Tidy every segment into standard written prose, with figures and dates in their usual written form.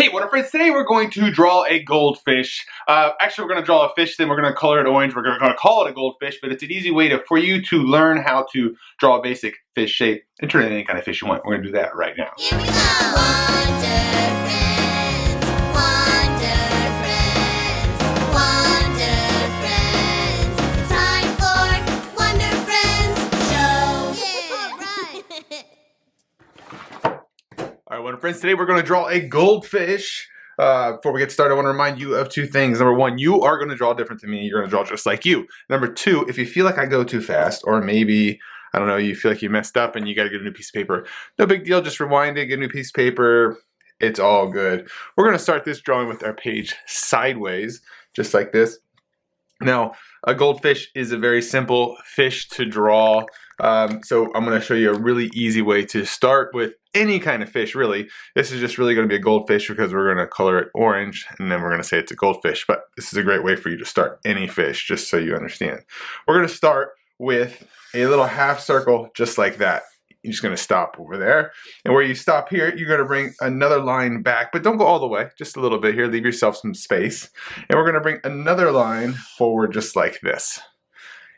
Hey, Wonder Friends, today we're going to draw a goldfish. Actually, we're going to draw a fish, then we're going to color it orange. We're going to call it a goldfish, but it's an easy way for you to learn how to draw a basic fish shape and turn it into any kind of fish you want. We're going to do that right now. Here we go! Alright, Wonder Friends, today we're going to draw a goldfish. Before we get started, I want to remind you of two things. Number one, you are going to draw different than me. You're going to draw just like you. Number two, if you feel like I go too fast, or maybe, I don't know, you feel like you messed up and you got to get a new piece of paper, no big deal. Just rewind it, get a new piece of paper. It's all good. We're going to start this drawing with our page sideways, just like this. Now, a goldfish is a very simple fish to draw. So I'm going to show you a really easy way to start with any kind of fish, really. This is just really going to be a goldfish because we're going to color it orange and then we're going to say it's a goldfish. But this is a great way for you to start any fish, just so you understand. We're going to start with a little half circle just like that. You're just going to stop over there. And where you stop here, you're going to bring another line back, but don't go all the way, just a little bit here. Leave yourself some space. And we're going to bring another line forward just like this.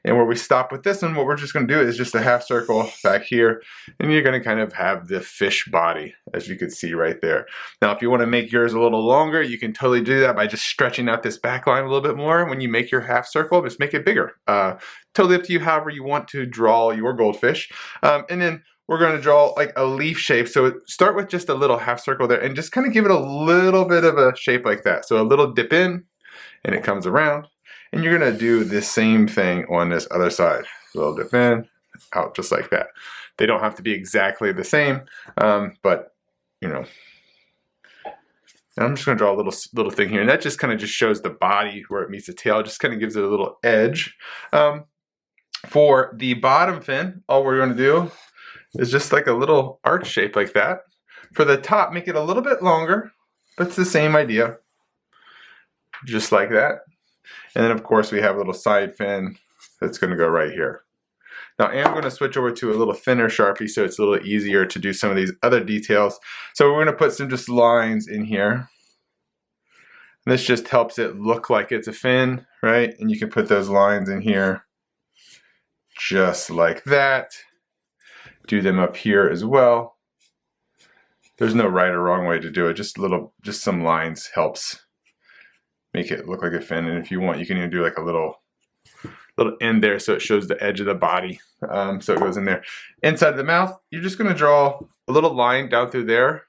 And where we stop with this one, what we're just going to do is just a half circle back here. And you're going to kind of have the fish body, as you can see right there. Now, if you want to make yours a little longer, you can totally do that by just stretching out this back line a little bit more. When you make your half circle, just make it bigger. Totally up to you, however you want to draw your goldfish. And then we're going to draw like a leaf shape. So start with just a little half circle there and just kind of give it a little bit of a shape like that. So a little dip in and it comes around. And you're going to do the same thing on this other side. A little dip in, out just like that. They don't have to be exactly the same, but you know. And I'm just going to draw a little thing here. And that just kind of just shows the body where it meets the tail. It just kind of gives it a little edge. For the bottom fin, all we're going to do is just like a little arch shape like that. For the top, make it a little bit longer, but it's the same idea. Just like that. And then of course we have a little side fin that's going to go right here. Now I am going to switch over to a little thinner Sharpie so it's a little easier to do some of these other details. So we're going to put some just lines in here. And this just helps it look like it's a fin, right? And you can put those lines in here just like that. Do them up here as well. There's no right or wrong way to do it. Just some lines helps make it look like a fin. And if you want, you can even do like a little end there so it shows the edge of the body. So it goes in there. Inside the mouth, you're just going to draw a little line down through there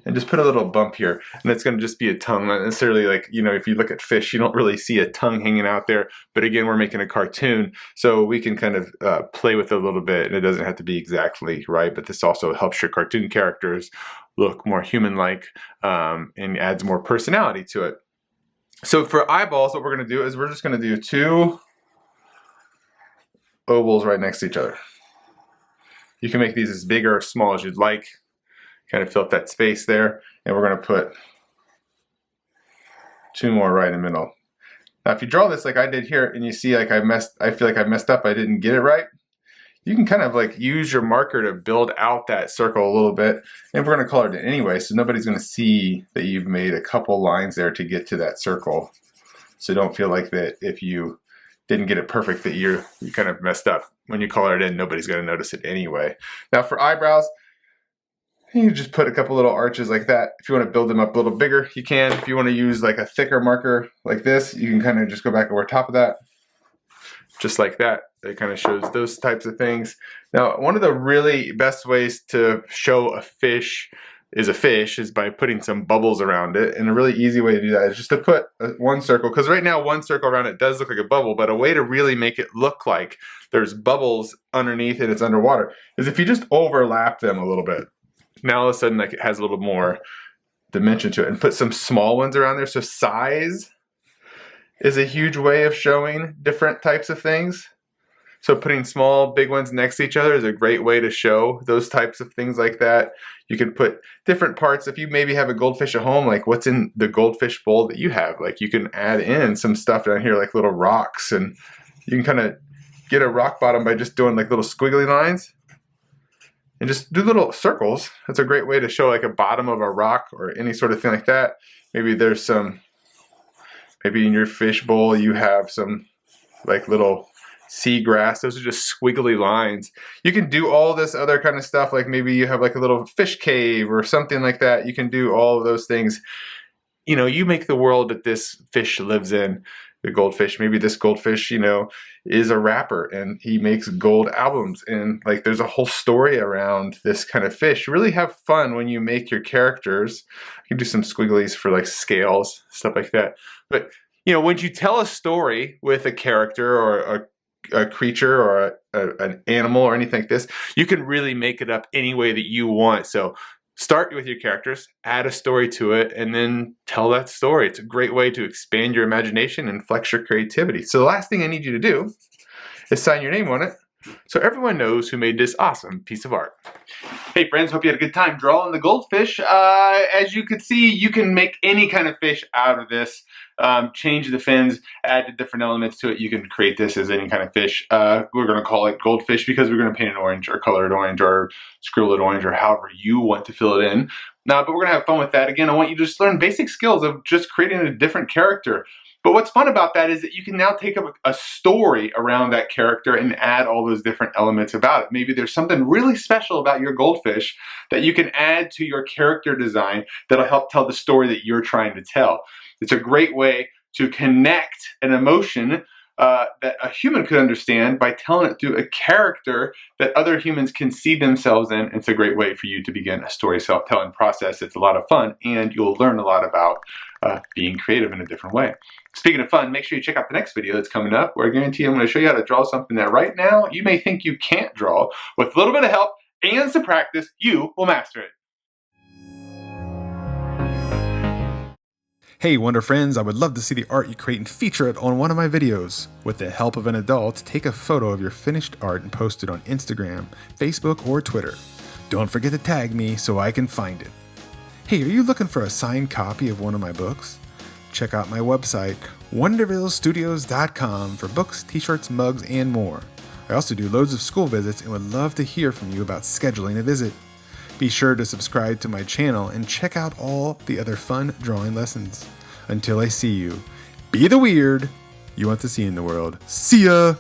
and just put a little bump here. And it's going to just be a tongue. Not necessarily like, you know, if you look at fish, you don't really see a tongue hanging out there. But again, we're making a cartoon, so we can kind of play with it a little bit. And it doesn't have to be exactly right, but this also helps your cartoon characters look more human-like and adds more personality to it. So for eyeballs, what we're going to do is we're just going to do two ovals right next to each other. You can make these as big or as small as you'd like. Kind of fill up that space there. And we're going to put two more right in the middle. Now if you draw this like I did here and you see like I feel like I messed up, I didn't get it right, you can kind of like use your marker to build out that circle a little bit. And we're going to color it anyway, so nobody's going to see that you've made a couple lines there to get to that circle. So don't feel like that if you didn't get it perfect that you kind of messed up. When you color it in, nobody's going to notice it anyway. Now for eyebrows, you just put a couple little arches like that. If you want to build them up a little bigger, you can. If you want to use like a thicker marker like this, you can kind of just go back over top of that. Just like that. It kind of shows those types of things. Now, one of the really best ways to show a fish is by putting some bubbles around it. And a really easy way to do that is just to put one circle, because right now one circle around it does look like a bubble, but a way to really make it look like there's bubbles underneath and it's underwater is if you just overlap them a little bit. Now all of a sudden like it has a little more dimension to it, and put some small ones around there. So size is a huge way of showing different types of things. So putting small, big ones next to each other is a great way to show those types of things like that. You can put different parts. If you maybe have a goldfish at home, like what's in the goldfish bowl that you have, like you can add in some stuff down here like little rocks, and you can kind of get a rock bottom by just doing like little squiggly lines. and just do little circles. That's a great way to show like a bottom of a rock or any sort of thing like that. Maybe there's some, maybe in your fish bowl you have some like little seagrass. Those are just squiggly lines. You can do all this other kind of stuff, like maybe you have like a little fish cave or something like that. You can do all of those things. You know, you make the world that this fish lives in, the goldfish. Maybe this goldfish, you know, is a rapper and he makes gold albums, and like there's a whole story around this kind of fish. Really have fun when you make your characters. You can do some squigglies for like scales, stuff like that. But you know, when you tell a story with a character or a creature or an animal or anything like this, you can really make it up any way that you want. So start with your characters, add a story to it, and then tell that story. It's a great way to expand your imagination and flex your creativity. So the last thing I need you to do is sign your name on it so everyone knows who made this awesome piece of art. Hey friends, hope you had a good time drawing the goldfish. As you can see, you can make any kind of fish out of this. Change the fins, add the different elements to it. You can create this as any kind of fish. We're going to call it goldfish because we're going to paint it orange or color it orange or scribble it orange or however you want to fill it in. But we're going to have fun with that. Again, I want you to just learn basic skills of just creating a different character. But what's fun about that is that you can now take up a story around that character and add all those different elements about it. Maybe there's something really special about your goldfish that you can add to your character design that'll help tell the story that you're trying to tell. It's a great way to connect an emotion that a human could understand by telling it through a character that other humans can see themselves in. It's a great way for you to begin a story self-telling process. It's a lot of fun, and you'll learn a lot about being creative in a different way. Speaking of fun, make sure you check out the next video that's coming up, where I guarantee I'm going to show you how to draw something that right now you may think you can't draw. With a little bit of help and some practice, you will master it. Hey Wonder Friends, I would love to see the art you create and feature it on one of my videos. With the help of an adult, take a photo of your finished art and post it on Instagram, Facebook, or Twitter. Don't forget to tag me so I can find it. Hey, are you looking for a signed copy of one of my books? Check out my website, wondervillestudios.com, for books, t-shirts, mugs, and more. I also do loads of school visits and would love to hear from you about scheduling a visit. Be sure to subscribe to my channel and check out all the other fun drawing lessons. Until I see you, be the weird you want to see in the world. See ya!